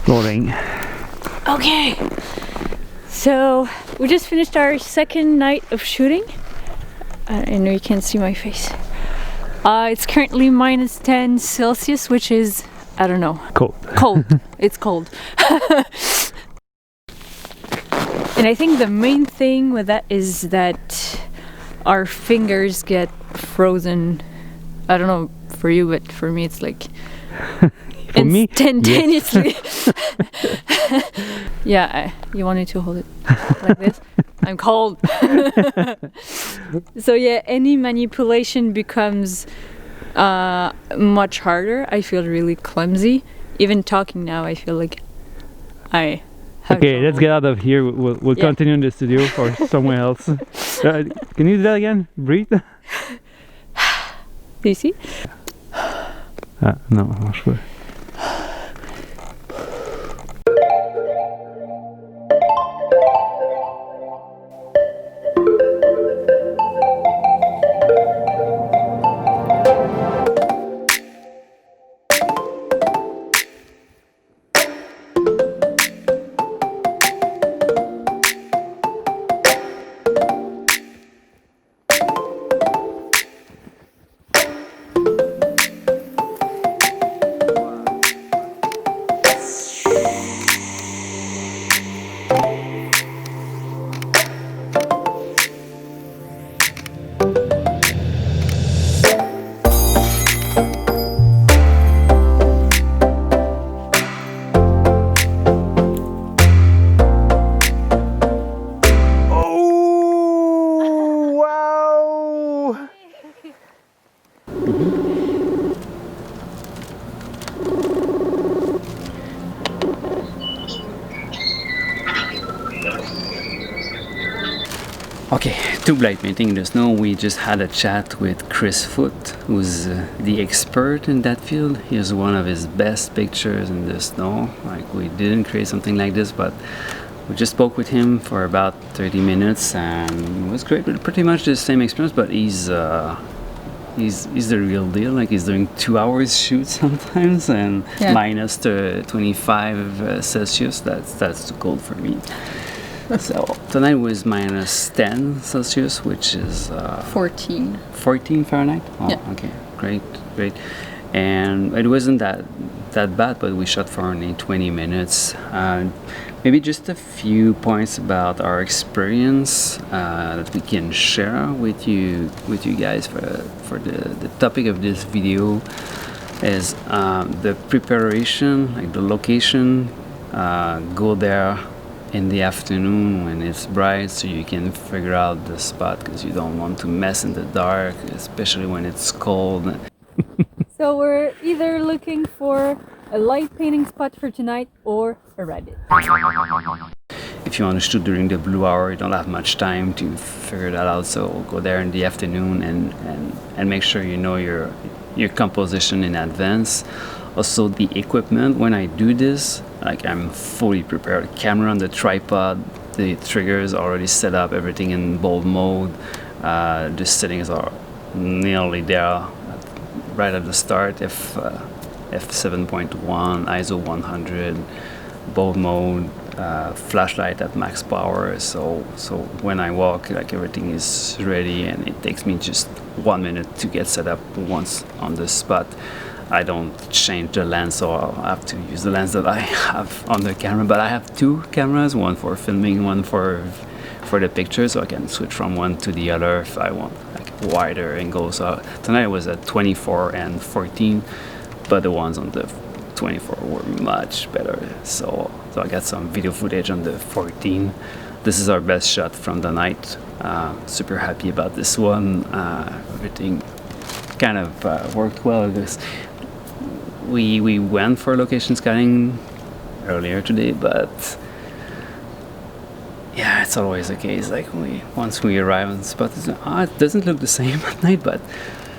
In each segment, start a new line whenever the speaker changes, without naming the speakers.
Rolling.
Okay, so we just finished our second night of shooting. I know you can't see my face. It's currently minus 10 Celsius, which is, I don't know.
Cold.
Cold. It's cold. And I think the main thing with that is that our fingers get frozen. I don't know for you, but for me it's like
For me,
instantaneously.
yes.
Yeah, you wanted to hold it like this. I'm cold. So yeah, any manipulation becomes much harder. I feel really clumsy. Even talking now, I feel like I have
Okay,
trouble.
let's get out of here. We'll
Yeah.
continue in the studio or somewhere else. Can you do that again? Breathe?
Do you see?
No, I'm not sure. Okay, two blind painting in the snow. We just had a chat with Chris Foote, who's the expert in that field. Here's one of his best pictures in the snow. Like, we didn't create something like this, but we just spoke with him for about 30 minutes, and it was great. Pretty much the same experience, but he's the real deal. Like, he's doing 2 hours shoot sometimes, and
Yeah.
minus 25 Celsius. That's too cold for me. So tonight was minus 10 Celsius, which is
14.
14 Fahrenheit. Oh,
Yeah.
okay, great. And it wasn't that bad, but we shot for only 20 minutes. Maybe just a few points about our experience that we can share with you guys for the topic of this video is the preparation, like the location. Go there in the afternoon when it's bright, so you can figure out the spot, because you don't want to mess in the dark, especially when it's cold.
So we're either looking for a light painting spot for tonight or a rabbit.
If you want to shoot during the blue hour, you don't have much time to figure that out, so go there in the afternoon and make sure you know your composition in advance. Also, the equipment, when I do this, like, I'm fully prepared. Camera on the tripod, the triggers already set up, everything in bold mode. The settings are nearly there right at the start. F7.1, ISO 100, bold mode, flashlight at max power. So when I walk, like, everything is ready, and it takes me just 1 minute to get set up once on the spot. I don't change the lens, so I'll have to use the lens that I have on the camera. But I have two cameras, one for filming, one for the picture, so I can switch from one to the other if I want, like, wider angle. So tonight I was at 24 and 14, but the ones on the 24 were much better. So I got some video footage on the 14. This is our best shot from the night. Super happy about this one. Everything kind of worked well. We went for location scouting earlier today, but yeah, it's always the case. Like, once we arrive on the spot, it doesn't look the same at night, but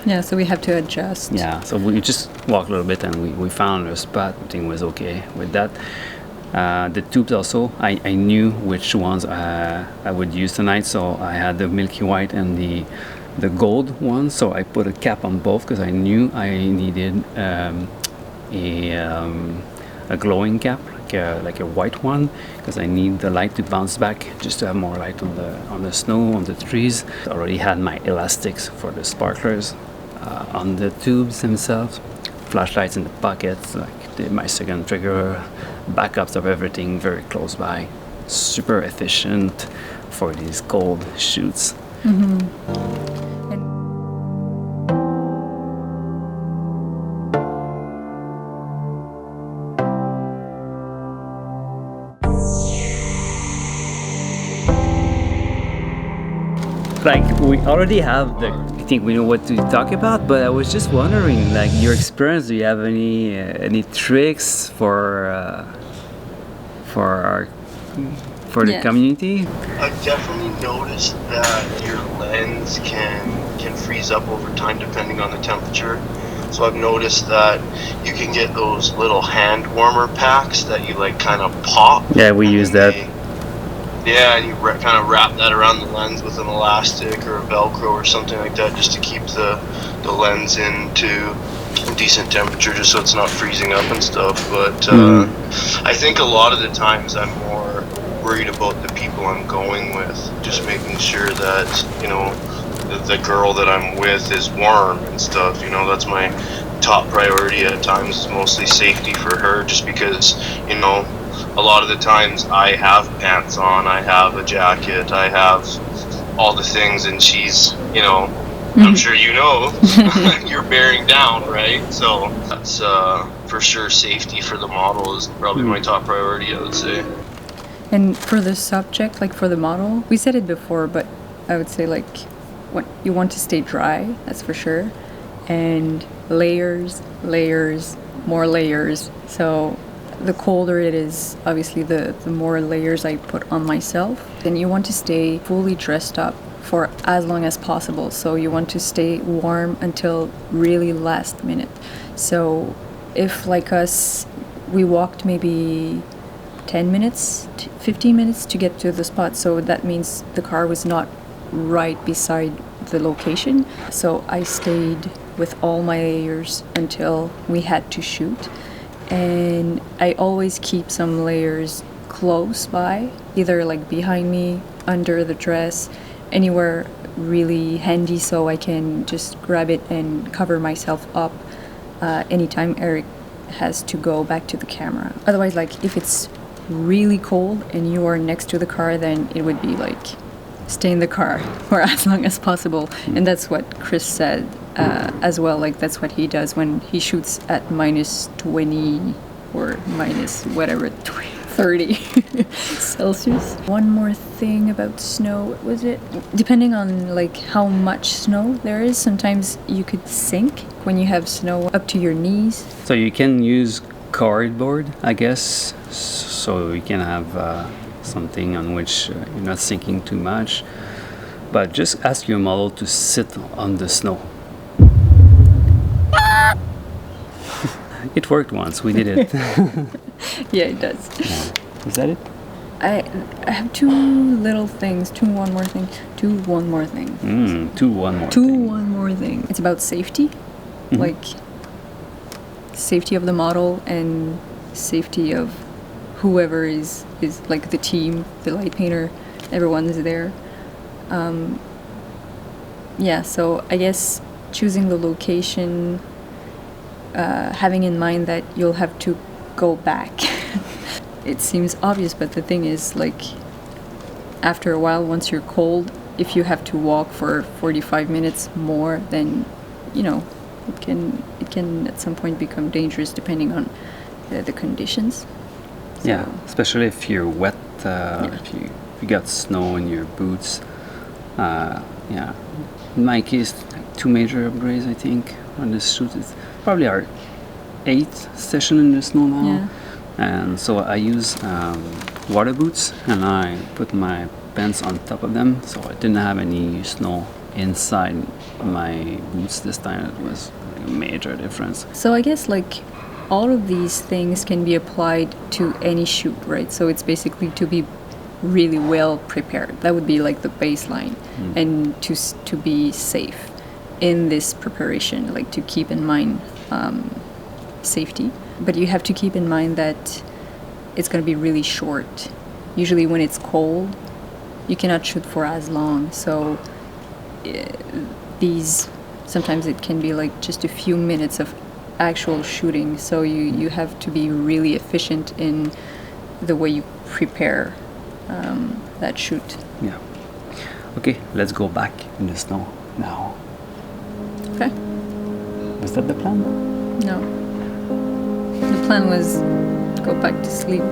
Yeah, so we have to adjust.
yeah, so we just walked a little bit and we found a spot. Everything was okay with that. The tubes also, I knew which ones I would use tonight, so I had the Milky White and the gold one, so I put a cap on both because I knew I needed a glowing cap, like a white one, because I need the light to bounce back, just to have more light on the snow, on the trees. I already had my elastics for the sparklers on the tubes themselves, flashlights in the pockets, like my second trigger, backups of everything very close by. Super efficient for these cold shoots. Like, we already have I think we know what to talk about, but I was just wondering, like, your experience, do you have any tricks for the
Yeah.
community?
I've definitely noticed that your lens can freeze up over time depending on the temperature. So I've noticed that you can get those little hand warmer packs that you like kind of pop.
Yeah, we use that.
Yeah, and you kind of wrap that around the lens with an elastic or a Velcro or something like that, just to keep the lens into a decent temperature, just so it's not freezing up and stuff. But I think a lot of the times I'm more worried about the people I'm going with, just making sure that, you know, the girl that I'm with is warm and stuff. You know, that's my top priority at times, is mostly safety for her, just because, you know, a lot of the times I have pants on, I have a jacket, I have all the things, and she's, you know, I'm sure you know, you're bearing down, right? So that's for sure, safety for the model is probably my top priority, I would say.
And for the subject, like for the model, we said it before, but I would say like what you want to stay dry, that's for sure. And layers, more layers. So the colder it is, obviously the more layers I put on myself. Then you want to stay fully dressed up for as long as possible. So you want to stay warm until really last minute. So if like us, we walked maybe 10 minutes, 15 minutes to get to the spot. So that means the car was not right beside the location. So I stayed with all my layers until we had to shoot. And I always keep some layers close by, either like behind me, under the dress, anywhere really handy so I can just grab it and cover myself up anytime Eric has to go back to the camera. Otherwise, like if it's really cold and you are next to the car, then it would be like stay in the car for as long as possible. And that's what Chris said as well. Like that's what he does when he shoots at minus 20 or minus whatever 30 Celsius. One more thing about snow, what was it? Depending on like how much snow there is, sometimes you could sink when you have snow up to your knees.
So you can use cardboard, I guess, so you can have something on which you're not sinking too much. But just ask your model to sit on the snow. It worked once, we did it.
Yeah, it does.
Yeah. Is that it?
I have two one more thing. Two one more thing. It's about safety, like safety of the model and safety of whoever is like the team, the light painter, everyone is there. Yeah, so I guess choosing the location, having in mind that you'll have to go back. It seems obvious, but the thing is, like, after a while, once you're cold, if you have to walk for 45 minutes more, then, you know, it can at some point become dangerous depending on the conditions. So,
yeah, especially if you're wet, if you got snow in your boots. Yeah, in my case, like 2 major upgrades, I think, on this shoot. It's probably our 8th session in the snow now.
Yeah.
And so I use water boots, and I put my pants on top of them, so I didn't have any snow inside my boots this time. It was like a major difference.
So I guess like all of these things can be applied to any shoot, right? So it's basically to be really well prepared. That would be like the baseline, and to be safe in this preparation, like to keep in mind safety. But you have to keep in mind that it's going to be really short. Usually when it's cold, you cannot shoot for as long. So these, sometimes it can be like just a few minutes of actual shooting. So you have to be really efficient in the way you prepare that shoot.
Yeah. Okay, let's go back in the snow now.
Okay.
Was that the plan?
No. The plan was go back to sleep.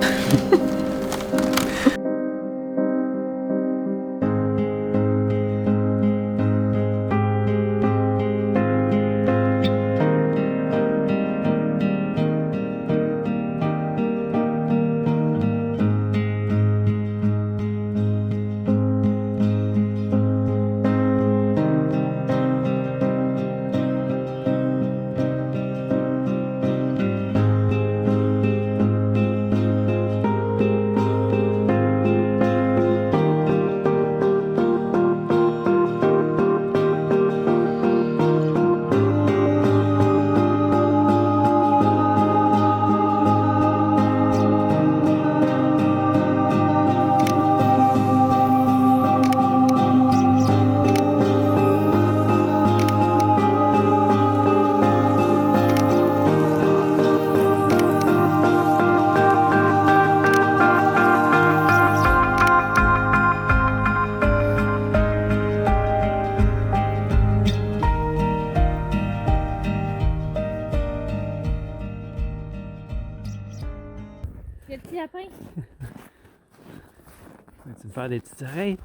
Il y a le petit lapin.
Tu veux faire des petites oreilles?